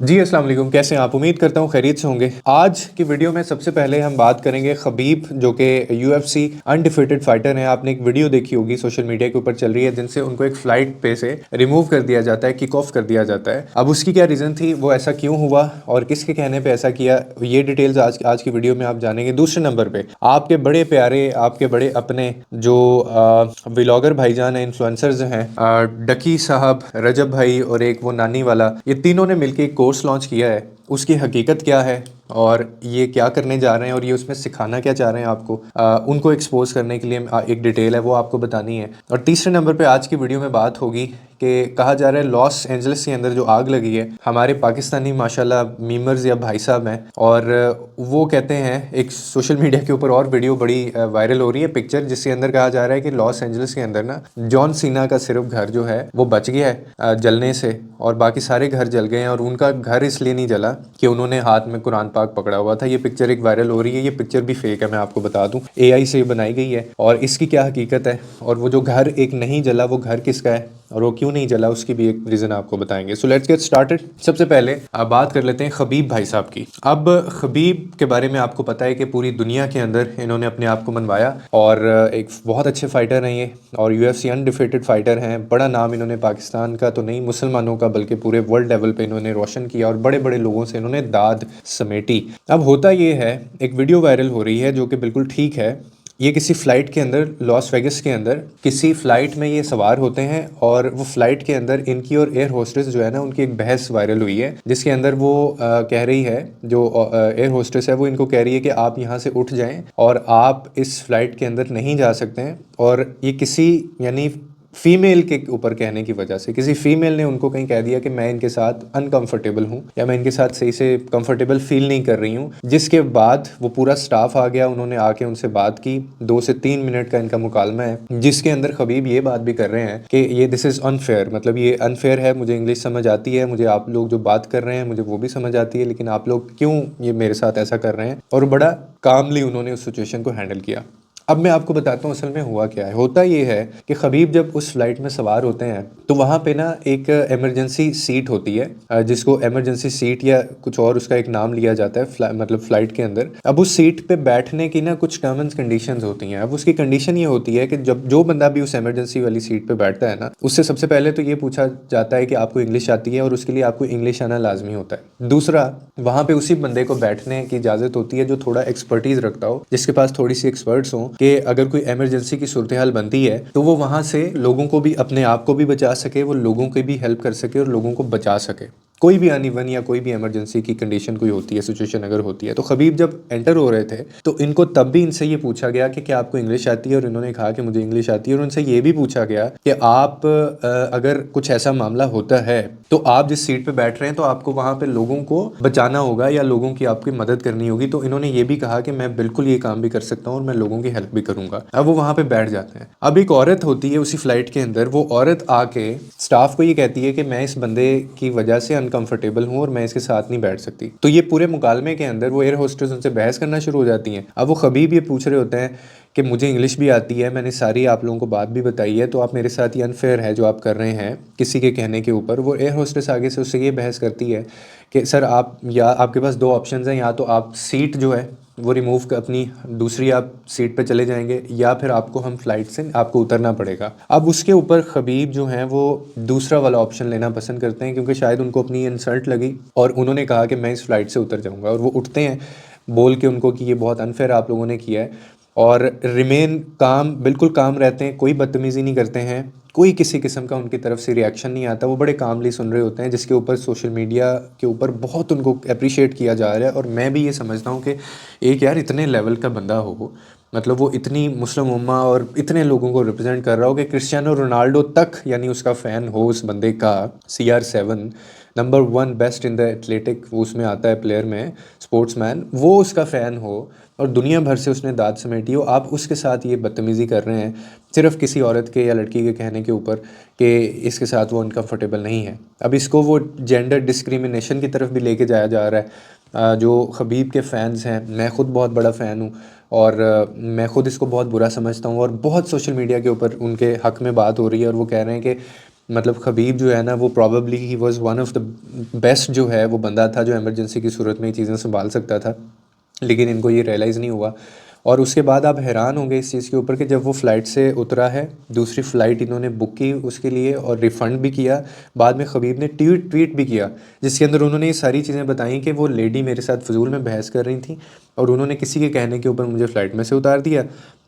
जी अस्सलाम वालेकुम। कैसे हैं आप? उम्मीद करता हूँ खैरियत से होंगे। आज की वीडियो में सबसे पहले हम बात करेंगे खबीब, जो कि यूएफसी अनडिफीटेड फाइटर हैं। आपने एक वीडियो देखी होगी, सोशल मीडिया के ऊपर चल रही है, जिनसे उनको एक फ्लाइट पे से रिमूव कर दिया जाता है, किक ऑफ कर दिया जाता है। अब उसकी क्या रीज़न थी, वो ऐसा क्यों हुआ और किसके कहने पर ऐसा किया, ये डिटेल्स आज की वीडियो में आप जानेंगे। दूसरे नंबर पर आपके बड़े प्यारे, आपके बड़े अपने जो व्लॉगर भाईजान हैं, इन्फ्लुएंसर्स हैं, डकी साहब, रजब भाई और एक वो नानी वाला, ये तीनों ने मिलकर एक कोर्स लॉन्च किया है। उसकी हकीकत क्या है और ये क्या करने जा रहे हैं और ये उसमें सिखाना क्या चाह रहे हैं आपको, उनको एक्सपोज करने के लिए एक डिटेल है वो आपको बतानी है। और तीसरे नंबर पे आज की वीडियो में बात होगी कि कहा जा रहा है लॉस एंजलिस के अंदर जो आग लगी है, हमारे पाकिस्तानी माशाल्लाह मीमर्स या भाई साहब हैं, और वो कहते हैं, एक सोशल मीडिया के ऊपर और वीडियो बड़ी वायरल हो रही है, पिक्चर जिसके अंदर कहा जा रहा है कि लॉस एंजलिस के अंदर ना जॉन सीना का सिर्फ घर जो है वो बच गया है जलने से, और बाकी सारे घर जल गए हैं। और उनका घर इसलिए नहीं जला कि उन्होंने हाथ में कुरान पाक पकड़ा हुआ था। ये पिक्चर एक वायरल हो रही है, ये पिक्चर भी फेक है, मैं आपको बता दूं, एआई से बनाई गई है। और इसकी क्या हकीकत है और वो जो घर एक नहीं जला, वो घर किसका है और वो क्यों नहीं जला, उसकी भी एक रीज़न आपको बताएंगे। So let's get started. सबसे पहले आप बात कर लेते हैं खबीब भाई साहब की। अब खबीब के बारे में आपको पता है कि पूरी दुनिया के अंदर इन्होंने अपने आप को मनवाया और एक बहुत अच्छे फाइटर हैं ये, और यूएफसी अनडिफीटेड फाइटर हैं। बड़ा नाम इन्होंने पाकिस्तान का तो नहीं, मुसलमानों का, बल्कि पूरे वर्ल्ड लेवल पे इन्होंने रोशन किया और बड़े बड़े लोगों से इन्होंने दाद समेटी। अब होता ये है, एक वीडियो वायरल हो रही है जो कि बिल्कुल ठीक है। ये किसी फ़्लाइट के अंदर, लॉस वेगस के अंदर किसी फ़्लाइट में ये सवार होते हैं, और वो फ़्लाइट के अंदर इनकी और एयर होस्टेस जो है ना, उनकी एक बहस वायरल हुई है, जिसके अंदर वो कह रही है, जो एयर होस्टेस है वो इनको कह रही है कि आप यहाँ से उठ जाएं और आप इस फ़्लाइट के अंदर नहीं जा सकते हैं। और ये किसी, यानी फीमेल के ऊपर कहने की वजह से, किसी फीमेल ने उनको कहीं कह दिया कि मैं इनके साथ अनकंफर्टेबल हूँ या मैं इनके साथ सही से कंफर्टेबल फील नहीं कर रही हूँ। जिसके बाद वो पूरा स्टाफ आ गया, उन्होंने आके उनसे बात की। 2 से 3 मिनट का इनका मुकालमा है, जिसके अंदर खबीब ये बात भी कर रहे हैं कि ये दिस इज़ अनफेयर, मतलब ये अनफेयर है। मुझे इंग्लिश समझ आती है, मुझे आप लोग जो बात कर रहे हैं मुझे वो भी समझ आती है, लेकिन आप लोग क्यों ये मेरे साथ ऐसा कर रहे हैं। और बड़ा कामली उन्होंने उस सिचुएशन को हैंडल किया। अब मैं आपको बताता हूँ असल में हुआ क्या है। होता ये है कि खबीब जब उस फ्लाइट में सवार होते हैं तो वहाँ पे ना एक इमरजेंसी सीट होती है, जिसको इमरजेंसी सीट या कुछ और उसका एक नाम लिया जाता है, मतलब फ्लाइट के अंदर। अब उस सीट पे बैठने की ना कुछ टर्म्स एंड कंडीशंस होती हैं। अब उसकी कंडीशन ये होती है कि जब जो बंदा भी उस इमरजेंसी वाली सीट पे बैठता है ना, उससे सबसे पहले तो ये पूछा जाता है कि आपको इंग्लिश आती है, और उसके लिए आपको इंग्लिश आना लाजमी होता है। दूसरा, वहाँ पे उसी बंदे को बैठने की इजाज़त होती है जो थोड़ा एक्सपर्टीज़ रखता हो, जिसके पास थोड़ी सी एक्सपर्ट्स हों, कि अगर कोई इमरजेंसी की सूरत हाल बनती है तो वो वहाँ से लोगों को भी, अपने आप को भी बचा सके, वो लोगों की भी हेल्प कर सके और लोगों को बचा सके। कोई भी अनइवन या कोई भी इमरजेंसी की कंडीशन कोई होती है, सिचुएशन अगर होती है। तो खबीब जब एंटर हो रहे थे तो इनको तब भी इनसे ये पूछा गया कि क्या आपको इंग्लिश आती है, और इन्होंने कहा कि मुझे इंग्लिश आती है। और उनसे ये भी पूछा गया कि आप अगर कुछ ऐसा मामला होता है तो आप जिस सीट पे बैठ रहे हैं तो आपको वहाँ पे लोगों को बचाना होगा या लोगों की आपकी मदद करनी होगी। तो इन्होंने ये भी कहा कि मैं बिल्कुल ये काम भी कर सकता हूँ और मैं लोगों की हेल्प भी करूंगा। अब वो वहाँ पे बैठ जाते हैं। अब एक औरत होती है उसी फ्लाइट के अंदर, वो औरत आके स्टाफ को ये कहती है कि मैं इस बंदे की वजह से अनकंफर्टेबल हूँ और मैं इसके साथ नहीं बैठ सकती। तो ये पूरे मुकालमे के अंदर वो एयर होस्टेस उनसे बहस करना शुरू हो जाती हैं। अब वो खबीब ये पूछ रहे होते हैं कि मुझे इंग्लिश भी आती है, मैंने सारी आप लोगों को बात भी बताई है, तो आप मेरे साथ ये अनफेयर है जो आप कर रहे हैं किसी के कहने के ऊपर। वो एयर होस्टेस आगे से उससे ये बहस करती है कि सर आप, या आपके पास दो ऑप्शंस हैं, या तो आप सीट जो है वो रिमूव कर अपनी दूसरी आप सीट पे चले जाएंगे, या फिर आपको हम फ्लाइट से आपको उतरना पड़ेगा। अब उसके ऊपर खबीब जो हैं वो दूसरा वाला ऑप्शन लेना पसंद करते हैं, क्योंकि शायद उनको अपनी इंसल्ट लगी और उन्होंने कहा कि मैं इस फ्लाइट से उतर जाऊंगा। और वो उठते हैं बोल के उनको कि ये बहुत अनफेयर आप लोगों ने किया है, और रिमेन काम, बिल्कुल काम रहते हैं, कोई बदतमीज़ी नहीं करते हैं, कोई किसी किस्म का उनकी तरफ से रिएक्शन नहीं आता। वो बड़े कामली सुन रहे होते हैं, जिसके ऊपर सोशल मीडिया के ऊपर बहुत उनको अप्रिशिएट किया जा रहा है। और मैं भी ये समझता हूँ कि एक यार इतने लेवल का बंदा हो, मतलब वो इतनी मुस्लिम उम्मा और इतने लोगों को रिप्रेजेंट कर रहा हो कि क्रिस्टियानो रोनाल्डो तक यानी उसका फ़ैन हो उस बंदे का। CR7 number 1 best in the athletic, वो उसमें आता है प्लेयर में, स्पोर्ट्समैन, वो उसका फ़ैन हो और दुनिया भर से उसने दाद समेटी हो, आप उसके साथ ये बदतमीज़ी कर रहे हैं सिर्फ किसी औरत के या लड़की के कहने के ऊपर कि इसके साथ वो अनकंफर्टेबल नहीं है। अब इसको वो जेंडर डिस्क्रिमिनेशन की तरफ भी लेके जाया जा रहा है। जो खबीब के फ़ैन्स हैं, मैं ख़ुद बहुत बड़ा फ़ैन हूँ और मैं ख़ुद इसको बहुत बुरा समझता हूँ, और बहुत सोशल मीडिया के ऊपर उनके हक़ में बात हो रही है और वो कह रहे हैं कि मतलब खबीब जो है ना वो probably he was one of the best जो है वो बंदा था जो इमरजेंसी की सूरत में ये चीज़ें संभाल सकता था, लेकिन इनको ये रियलाइज़ नहीं हुआ। और उसके बाद आप हैरान होंगे इस चीज़ के ऊपर कि जब वो फ़्लाइट से उतरा है, दूसरी फ़्लाइट इन्होंने बुक की उसके लिए और रिफ़ंड भी किया। बाद में खबीब ने ट्वीट ट्वीट भी किया जिसके अंदर उन्होंने ये सारी चीज़ें बताई कि वो लेडी मेरे साथ फ़िज़ूल में बहस कर रही थी और उन्होंने किसी के कहने के ऊपर मुझे फ़्लाइट में से उतार दिया।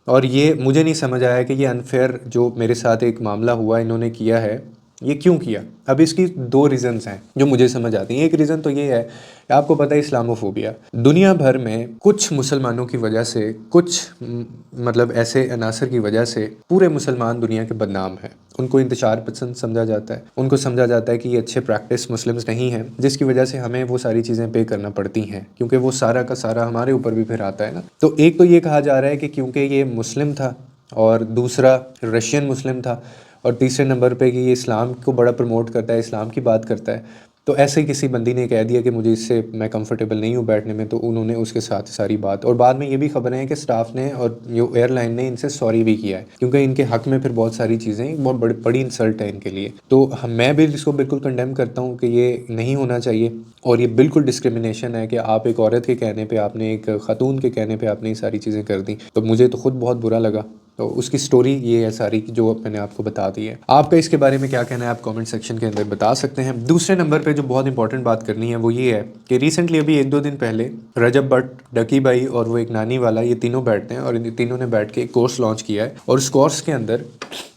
और ये मुझे नहीं समझ आया कि ये अनफेयर जो मेरे साथ एक मामला हुआ इन्होंने किया है, ये क्यों किया। अब इसकी दो रीज़न्स हैं जो मुझे समझ आती हैं। एक रीज़न तो ये है कि आपको पता है इस्लामोफोबिया दुनिया भर में कुछ मुसलमानों की वजह से, कुछ मतलब ऐसे अनासर की वजह से पूरे मुसलमान दुनिया के बदनाम हैं। उनको इंतशार पसंद समझा जाता है, उनको समझा जाता है कि ये अच्छे प्रैक्टिस मुस्लिम्स नहीं हैं, जिसकी वजह से हमें वो सारी चीज़ें पे करना पड़ती हैं क्योंकि वो सारा का सारा हमारे ऊपर भी फिर आता है ना। तो एक तो ये कहा जा रहा है कि क्योंकि ये मुस्लिम था और दूसरा रशियन मुस्लिम था और तीसरे नंबर पे कि ये इस्लाम को बड़ा प्रमोट करता है, इस्लाम की बात करता है। तो ऐसे ही किसी बंदी ने कह दिया कि मुझे इससे मैं कंफर्टेबल नहीं हूँ बैठने में, तो उन्होंने उसके साथ सारी बात। और बाद में ये भी खबरें हैं कि स्टाफ ने और जो एयरलाइन ने इनसे सॉरी भी किया है क्योंकि इनके हक में फिर बहुत सारी चीज़ें, बहुत बड़ी बड़ी इंसल्ट है इनके लिए। तो मैं भी इसको बिल्कुल कंडेम करता हूँ कि ये नहीं होना चाहिए और ये बिल्कुल डिस्क्रिमिनेशन है कि आप एक औरत के कहने पे, आपने एक खातून के कहने पे आपने ये सारी चीज़ें कर दी। तो मुझे तो खुद बहुत बुरा लगा। तो उसकी स्टोरी ये है सारी जो मैंने आपको बता दी है। आपका इसके बारे में क्या कहना है आप कमेंट सेक्शन के अंदर बता सकते हैं। दूसरे नंबर पे जो बहुत इंपॉर्टेंट बात करनी है वो ये है कि रिसेंटली अभी एक दो दिन पहले रजब भट्ट, डकी भाई और वो एक नानी वाला, ये तीनों बैठते हैं और इन तीनों ने बैठ के एक कोर्स लॉन्च किया है और उस कोर्स के अंदर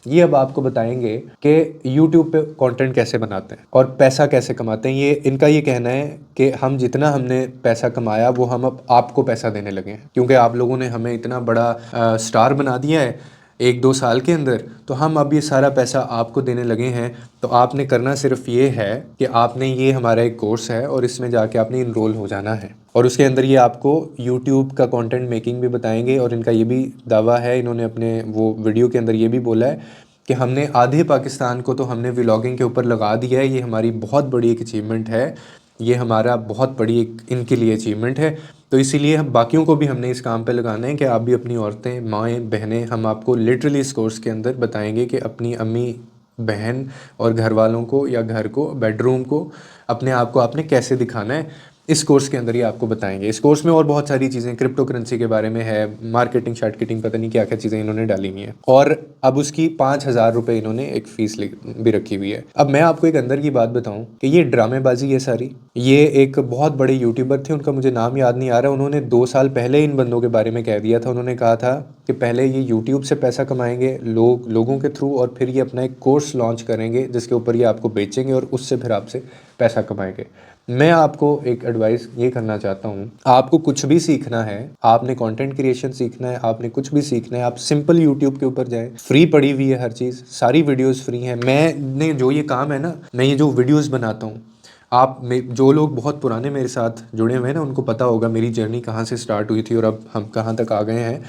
ये अब आपको बताएंगे कि यूट्यूब पे कंटेंट कैसे बनाते हैं और पैसा कैसे कमाते हैं। ये इनका ये कहना है कि हम जितना हमने पैसा कमाया वो हम अब आपको पैसा देने लगे हैं क्योंकि आप लोगों ने हमें इतना बड़ा स्टार बना दिया है एक दो साल के अंदर, तो हम अब ये सारा पैसा आपको देने लगे हैं। तो आपने करना सिर्फ ये है कि आपने ये हमारा एक कोर्स है और इसमें जाके आपने इनरोल हो जाना है और उसके अंदर ये आपको यूट्यूब का कंटेंट मेकिंग भी बताएंगे। और इनका ये भी दावा है, इन्होंने अपने वो वीडियो के अंदर ये भी बोला है कि हमने आधे पाकिस्तान को तो हमने व्लॉगिंग के ऊपर लगा दिया है। ये हमारी बहुत बड़ी एक अचीवमेंट है, ये हमारा बहुत बड़ी एक इनके लिए अचीवमेंट है। तो इसीलिए हम बाकियों को भी हमने इस काम पे लगाना है कि आप भी अपनी औरतें, माएँ, बहनें, हम आपको लिटरली इस कोर्स के अंदर बताएंगे कि अपनी अम्मी, बहन और घर वालों को या घर को, बेडरूम को, अपने आप को आपने कैसे दिखाना है। इस कोर्स के अंदर ही आपको बताएंगे। इस कोर्स में और बहुत सारी चीज़ें क्रिप्टो करेंसी के बारे में है, मार्केटिंग शार्केटिंग, पता नहीं क्या क्या चीज़ें इन्होंने डाली हुई हैं। और अब उसकी 5,000 रुपये इन्होंने एक फ़ीस भी रखी हुई है। अब मैं आपको एक अंदर की बात बताऊं कि ये ड्रामेबाजी है सारी। ये एक बहुत बड़े यूट्यूबर थे, उनका मुझे नाम याद नहीं आ रहा, उन्होंने 2 साल पहले इन बंदों के बारे में कह दिया था। उन्होंने कहा था कि पहले ये यूट्यूब से पैसा कमाएंगे लोगों के थ्रू और फिर ये अपना एक कोर्स लॉन्च करेंगे जिसके ऊपर ये आपको बेचेंगे और उससे फिर आपसे पैसा कमाएंगे। मैं आपको एक एडवाइस ये करना चाहता हूँ, आपको कुछ भी सीखना है, आपने कंटेंट क्रिएशन सीखना है, आपने कुछ भी सीखना है, आप सिंपल यूट्यूब के ऊपर जाएं। फ्री पड़ी हुई है हर चीज़, सारी वीडियोस फ्री हैं। मैंने जो ये काम है ना, मैं ये जो वीडियोस बनाता हूँ, आप में जो लोग बहुत पुराने मेरे साथ जुड़े हुए हैं ना, उनको पता होगा मेरी जर्नी कहाँ से स्टार्ट हुई थी और अब हम कहाँ तक आ गए हैं।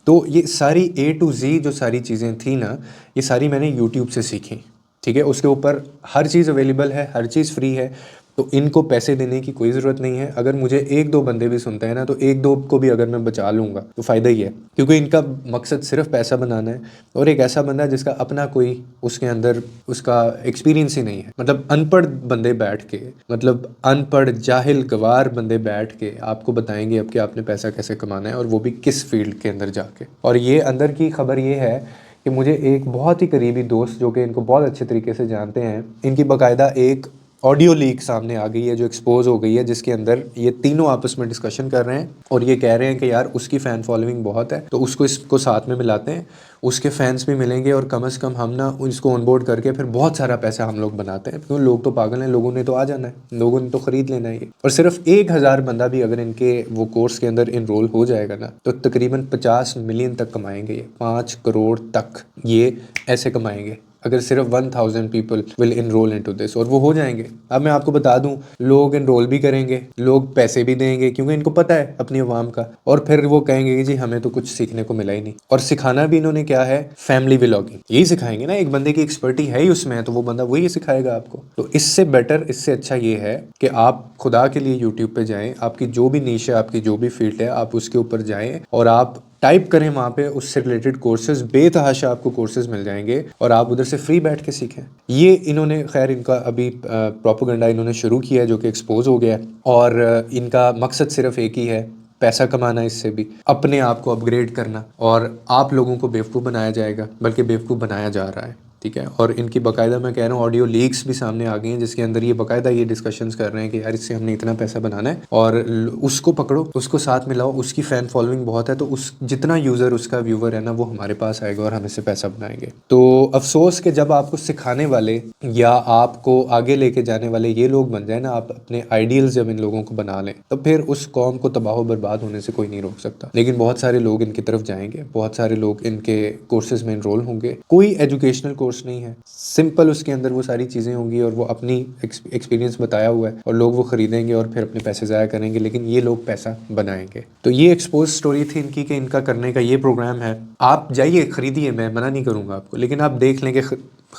तो ये सारी A to Z जो सारी चीज़ें थी ना, ये सारी मैंने यूट्यूब से सीखी। ठीक है, उसके ऊपर हर चीज़ अवेलेबल है, हर चीज़ फ्री है। तो इनको पैसे देने की कोई ज़रूरत नहीं है। अगर मुझे एक दो बंदे भी सुनते हैं ना, तो एक दो को भी अगर मैं बचा लूँगा तो फ़ायदा ही है, क्योंकि इनका मकसद सिर्फ पैसा बनाना है। और एक ऐसा बंदा जिसका अपना कोई उसके अंदर उसका एक्सपीरियंस ही नहीं है, मतलब अनपढ़ बंदे बैठ के, मतलब अनपढ़ जाहिल गवार बंदे बैठ के आपको बताएंगे अब कि आपने पैसा कैसे कमाना है और वो भी किस फील्ड के अंदर जाके। और ये अंदर की खबर ये है कि मुझे एक बहुत ही करीबी दोस्त जो कि इनको बहुत अच्छे तरीके से जानते हैं, इनकी बाकायदा एक ऑडियो लीक सामने आ गई है जो एक्सपोज हो गई है, जिसके अंदर ये तीनों आपस में डिस्कशन कर रहे हैं और ये कह रहे हैं कि यार उसकी फ़ैन फॉलोइंग बहुत है तो उसको इसको साथ में मिलाते हैं, उसके फैंस भी मिलेंगे और कम से कम हम ना इसको ऑनबोर्ड करके फिर बहुत सारा पैसा हम लोग बनाते हैं। क्योंकि लोग तो पागल हैं, लोगों ने तो आ जाना है, लोगों ने तो ख़रीद लेना है ये। और सिर्फ 1,000 बंदा भी अगर इनके वो कोर्स के अंदर इनरोल हो जाएगा ना, तो तकरीबन 50 मिलियन तक कमाएंगे ये, 5 करोड़ तक ये ऐसे कमाएंगे अगर सिर्फ 1,000 people will enrol into this. और वो हो जाएंगे। अब मैं आपको बता दूं, लोग इनरोल भी करेंगे, लोग पैसे भी देंगे क्योंकि इनको पता है अपनी अवाम का, और फिर वो कहेंगे कि जी हमें तो कुछ सीखने को मिला ही नहीं। और सिखाना भी इन्होंने क्या है, फैमिली व्लॉगिंग, यही सिखाएंगे ना। एक बंदे की एक्सपर्टी है ही उसमें, तो वो बंदा वही सिखाएगा आपको। तो इससे बेटर, इससे अच्छा ये है कि आप खुदा के लिए यूट्यूब पे जाएं, आपकी जो भी नीश है, आपकी जो भी फील्ड है, आप उसके ऊपर जाएं और आप टाइप करें वहाँ पे, उससे रिलेटेड कोर्सेज बेतहाशा आपको कोर्सेज मिल जाएंगे और आप उधर से फ्री बैठ के सीखें। ये इन्होंने खैर इनका अभी प्रोपेगेंडा इन्होंने शुरू किया है जो कि एक्सपोज हो गया है, और इनका मकसद सिर्फ एक ही है, पैसा कमाना, इससे भी अपने आप को अपग्रेड करना, और आप लोगों को बेवकूफ़ बनाया जाएगा, बल्कि बेवकूफ़ बनाया जा रहा है। ठीक है, और इनकी बाकायदा मैं कह रहा हूँ ऑडियो लीक्स भी सामने आ गई हैं जिसके अंदर ये बाकायदा ये डिस्कशंस कर रहे हैं कि यार इससे हमने इतना पैसा बनाना है, और उसको पकड़ो, उसको साथ मिलाओ, उसकी फ़ैन फॉलोइंग बहुत है, तो उस जितना यूज़र उसका व्यूवर है ना वो हमारे पास आएगा और हम इससे पैसा बनाएंगे। तो अफसोस कि जब आपको सिखाने वाले या आपको आगे लेके जाने वाले ये लोग बन जाए ना, आप अपने आइडियल्स जब इन लोगों को बना लें, तो फिर उस कौम को तबाह बर्बाद होने से कोई नहीं रोक सकता। लेकिन बहुत सारे लोग इनकी तरफ जाएंगे, बहुत सारे लोग इनके कोर्सेज में इनरोल होंगे। कोई एजुकेशनल कोर्स नहीं है, सिंपल उसके अंदर वो सारी चीज़ें होंगी और वो अपनी एक्सपीरियंस बताया हुआ है और लोग वो खरीदेंगे और फिर अपने पैसे ज़ाया करेंगे, लेकिन ये लोग पैसा बनाएंगे। तो ये एक्सपोज स्टोरी थी इनकी कि इनका करने का ये प्रोग्राम है। आप जाइए, खरीदिए, मैं मना नहीं करूँगा आपको, लेकिन आप देख लेंगे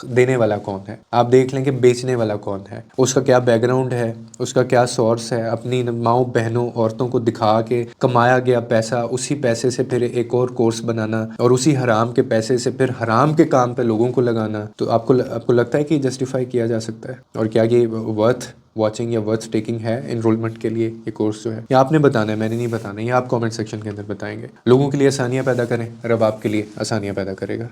देने वाला कौन है, आप देख लेंगे बेचने वाला कौन है, उसका क्या बैकग्राउंड है, उसका क्या सोर्स है। अपनी माओ बहनों औरतों को दिखा के कमाया गया पैसा, उसी पैसे से फिर एक और कोर्स बनाना और उसी हराम के पैसे से फिर हराम के काम पे लोगों को लगाना। तो आपको लगता है कि जस्टिफाई किया जा सकता है? और क्या ये वर्थ वॉचिंग या वर्थ टेकिंग है इनरोलमेंट के लिए ये कोर्स जो है? या आपने बताना है, मैंने नहीं बताना, ये आप कमेंट सेक्शन के अंदर बताएंगे। लोगों के लिए आसानियाँ पैदा करें, रब आपके लिए आसानियाँ पैदा करेगा।